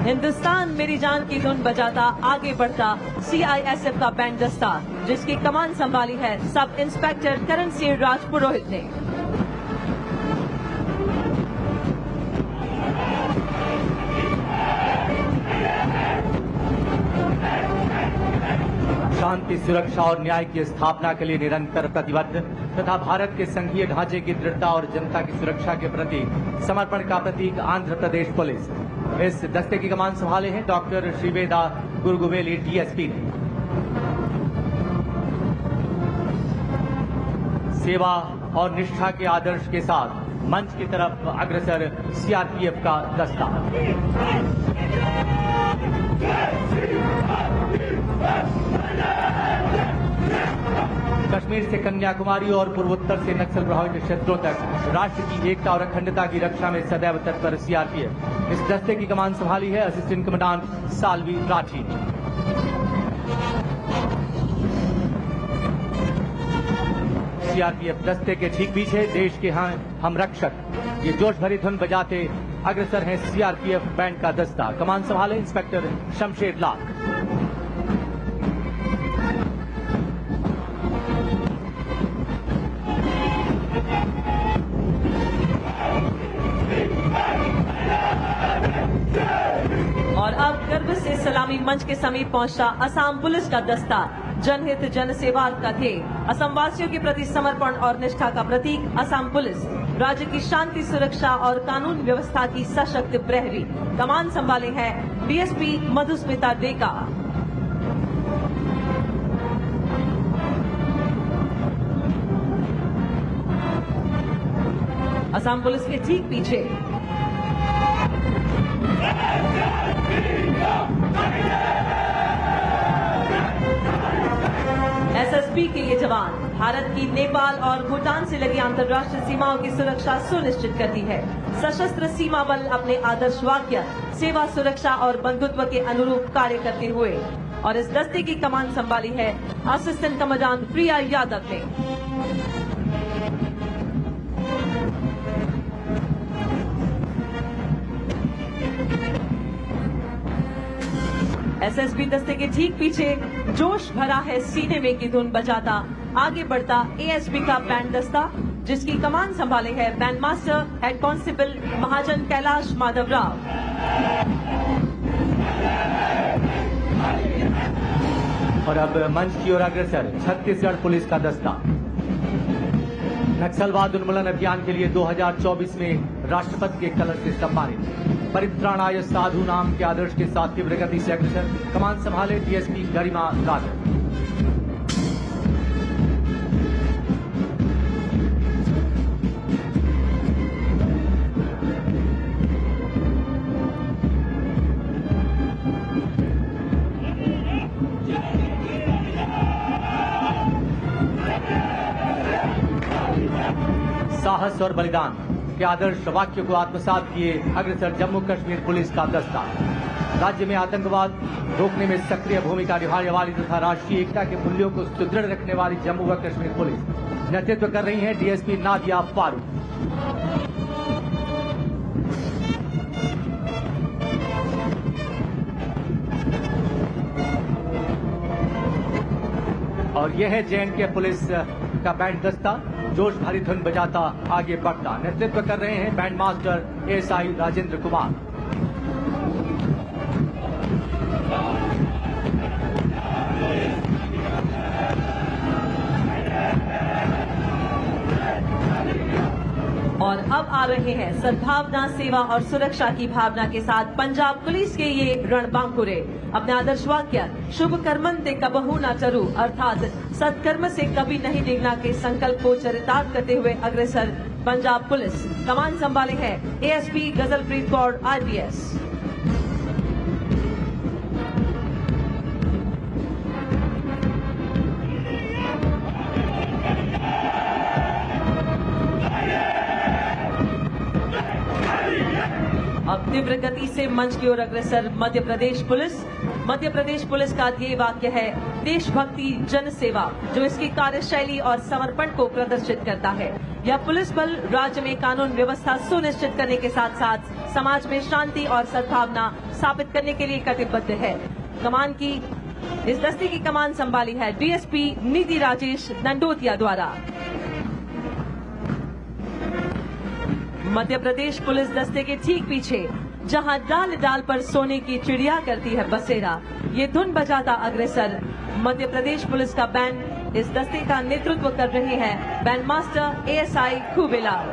हिंदुस्तान मेरी जान की धुन बजाता आगे बढ़ता CISF का बैंड दस्ता, जिसकी कमान संभाली है सब इंस्पेक्टर करण सिंह राजपुरोहित ने। शांति, सुरक्षा और न्याय की स्थापना के लिए निरंतर प्रतिबद्ध तथा भारत के संघीय ढांचे की दृढ़ता और जनता की सुरक्षा के प्रति समर्पण का प्रतीक आंध्र प्रदेश पुलिस। इस दस्ते की कमान संभाले हैं डॉक्टर श्रीवेदा गुरगुवेली DSP ने। सेवा और निष्ठा के आदर्श के साथ मंच की तरफ अग्रसर CRPF का दस्ता। कश्मीर से कन्याकुमारी और पूर्वोत्तर से नक्सल प्रभावित क्षेत्रों तक राष्ट्र की एकता और अखंडता की रक्षा में सदैव तत्पर CRPF। इस दस्ते की कमान संभाली है असिस्टेंट कमांडेंट साल्वी राठी ने। CRPF दस्ते के ठीक पीछे देश के हम रक्षक ये जोश भरी धुन बजाते अग्रसर हैं CRPF बैंड का दस्ता। कमान संभाले इंस्पेक्टर शमशेर लाल। और अब गर्व से सलामी मंच के समीप पहुंचा असम पुलिस का दस्ता। जनहित जन सेवा का ध्येय, असम वासियों के प्रति समर्पण और निष्ठा का प्रतीक असम पुलिस, राज्य की शांति, सुरक्षा और कानून व्यवस्था की सशक्त प्रहरी। कमान संभाले हैं DSP मधुस्मिता डेका। असम पुलिस के ठीक पीछे SSB के ये जवान भारत की नेपाल और भूटान से लगी अंतर्राष्ट्रीय सीमाओं की सुरक्षा सुनिश्चित करती है। सशस्त्र सीमा बल अपने आदर्श वाक्य सेवा, सुरक्षा और बंधुत्व के अनुरूप कार्य करते हुए। और इस दस्ते की कमान संभाली है असिस्टेंट कमांडेंट प्रिया यादव ने। SSB दस्ते के ठीक पीछे जोश भरा है सीने में की धुन बजाता आगे बढ़ता ASP का बैंड दस्ता, जिसकी कमान संभाले है बैंड मास्टर हेड कांस्टेबल महाजन कैलाश माधव राव। और अब मंच की ओर अग्रसर छत्तीसगढ़ पुलिस का दस्ता। नक्सलवाद उन्मूलन अभियान के लिए 2024 में राष्ट्रपति के कलश से सम्मानित, परित्राणाय साधु नाम के आदर्श के साथ तीव्र गति से अग्रसर। कमान संभाले DSP गरिमा राघव। साहस और बलिदान के आदर्श वाक्य को आत्मसात किए अग्रसर जम्मू कश्मीर पुलिस का दस्ता। राज्य में आतंकवाद रोकने में सक्रिय भूमिका निभाने वाली तथा राष्ट्रीय एकता के मूल्यों को सुदृढ़ रखने वाली जम्मू व कश्मीर पुलिस नेतृत्व कर रही है DSP नादिया फारूक। और यह है JNK पुलिस का बैंड दस्ता, जोश भरी धुन बजाता आगे बढ़ता। नेतृत्व कर रहे हैं band master ASI Rajendra Kumar. और अब आ रहे हैं सद्भावना, सेवा और सुरक्षा की भावना के साथ पंजाब पुलिस के ये रणबांकुरे। अपने आदर्श वाक्य शुभ कर्मन्ते कबहू न चरू अर्थात सत्कर्म से कभी नहीं डिगना के संकल्प को चरितार्थ करते हुए अग्रसर पंजाब पुलिस। कमान संभाले है ASP गजलप्रीत कौर IPS। अब तीव्र गति से मंच की ओर अग्रसर मध्य प्रदेश पुलिस। मध्य प्रदेश पुलिस का ध्येय वाक्य है देशभक्ति जन सेवा, जो इसकी कार्यशैली और समर्पण को प्रदर्शित करता है। यह पुलिस बल राज्य में कानून व्यवस्था सुनिश्चित करने के साथ साथ समाज में शांति और सद्भावना स्थापित करने के लिए कटिबद्ध है। इस दस्ते की कमान संभाली है डीएसपी निधि राजेश दंडोतिया द्वारा। मध्य प्रदेश पुलिस दस्ते के ठीक पीछे, जहां डाल डाल पर सोने की चिड़िया करती है बसेरा, ये धुन बजाता अग्रसर मध्य प्रदेश पुलिस का बैंड इस दस्ते का नेतृत्व कर रहे हैं बैंड मास्टर एएसआई खूबेलाल।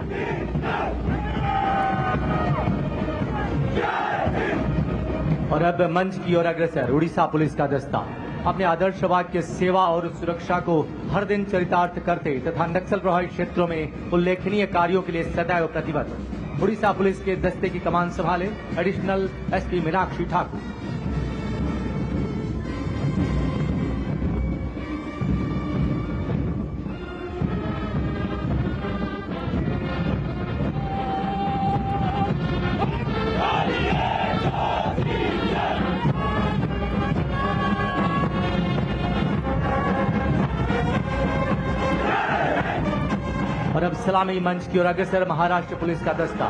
और अब मंच की ओर अग्रसर उड़ीसा पुलिस का दस्ता अपने आदर्श वाक्य सेवा और सुरक्षा को हर दिन चरितार्थ करते तथा नक्सल प्रभावित क्षेत्रों में उल्लेखनीय कार्यों के लिए सदैव प्रतिबद्ध उड़ीसा पुलिस के दस्ते की कमान संभाले एडिशनल एसपी मीनाक्षी ठाकुर। और अब सलामी मंच की ओर अग्रसर महाराष्ट्र पुलिस का दस्ता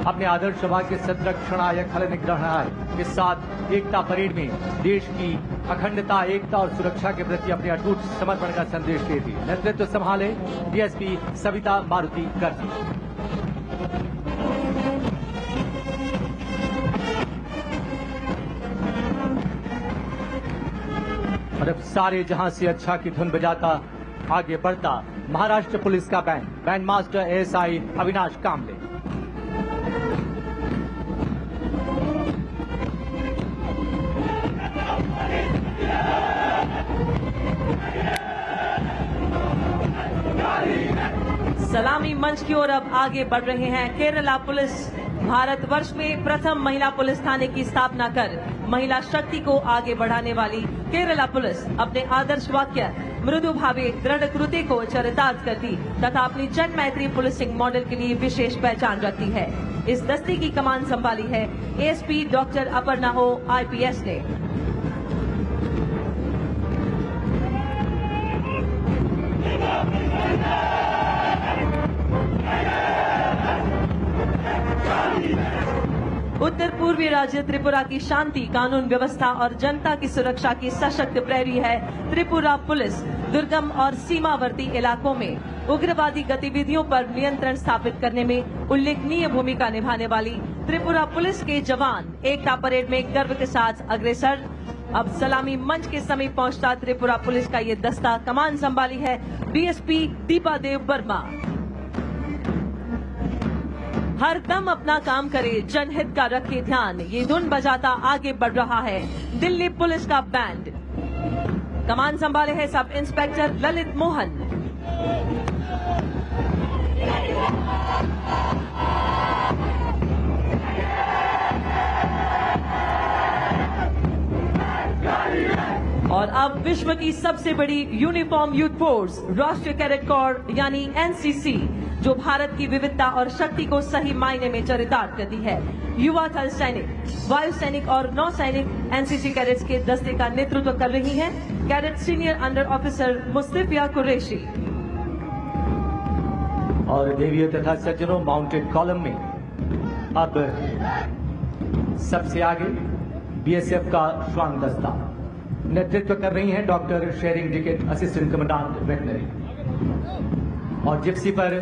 अपने आदर्श वाक्य संरक्षणाय खल निग्रहणाय के साथ एकता परेड में देश की अखंडता, एकता और सुरक्षा के प्रति अपने अटूट समर्पण का संदेश देती नेतृत्व संभाले डीएसपी सविता मारुति गर्जी। और अब सारे जहां से अच्छा की धुन बजाता आगे बढ़ता महाराष्ट्र पुलिस का बैंड मास्टर एएसआई अविनाश कामले। सलामी मंच की ओर अब आगे बढ़ रहे हैं केरला पुलिस। भारतवर्ष में प्रथम महिला पुलिस थाने की स्थापना कर महिला शक्ति को आगे बढ़ाने वाली केरला पुलिस अपने आदर्श वाक्य मृदु भावे दृढ़ कृति को चरितार्थ करती तथा अपनी जन मैत्री पुलिसिंग मॉडल के लिए विशेष पहचान रखती है। इस दस्ते की कमान संभाली है एएसपी डॉक्टर अपर्णा ओ आईपीएस ने। उत्तर पूर्वी राज्य त्रिपुरा की शांति, कानून व्यवस्था और जनता की सुरक्षा की सशक्त प्रहरी है त्रिपुरा पुलिस। दुर्गम और सीमावर्ती इलाकों में उग्रवादी गतिविधियों पर नियंत्रण स्थापित करने में उल्लेखनीय भूमिका निभाने वाली त्रिपुरा पुलिस के जवान एकता परेड में गर्व के साथ अग्रसर। अब सलामी मंच के समीप पहुंचता त्रिपुरा पुलिस का ये दस्ता कमान संभाली है डीएसपी दीपा देव वर्मा। हर दम अपना काम करे, जनहित का रखे ध्यान, ये धुन बजाता आगे बढ़ रहा है दिल्ली पुलिस का बैंड। कमान संभाले है सब इंस्पेक्टर ललित मोहन। और अब विश्व की सबसे बड़ी यूनिफॉर्म यूथ फोर्स राष्ट्रीय कैडेट कोर यानी एनसीसी, जो भारत की विविधता और शक्ति को सही मायने में चरितार्थ करती है। युवा थल सैनिक, वायु सैनिक और नौ सैनिक एनसीसी कैडेट्स के दस्ते का नेतृत्व कर रही हैं cadet senior under officer Mustafiya Qureshi. और देवियों तथा सज्जनों, माउंटेड कॉलम में अब सबसे आगे बीएसएफ का श्वान दस्ता नेतृत्व कर रही हैं doctor Shering Diket, assistant commandant veterinary. और जिप्सी पर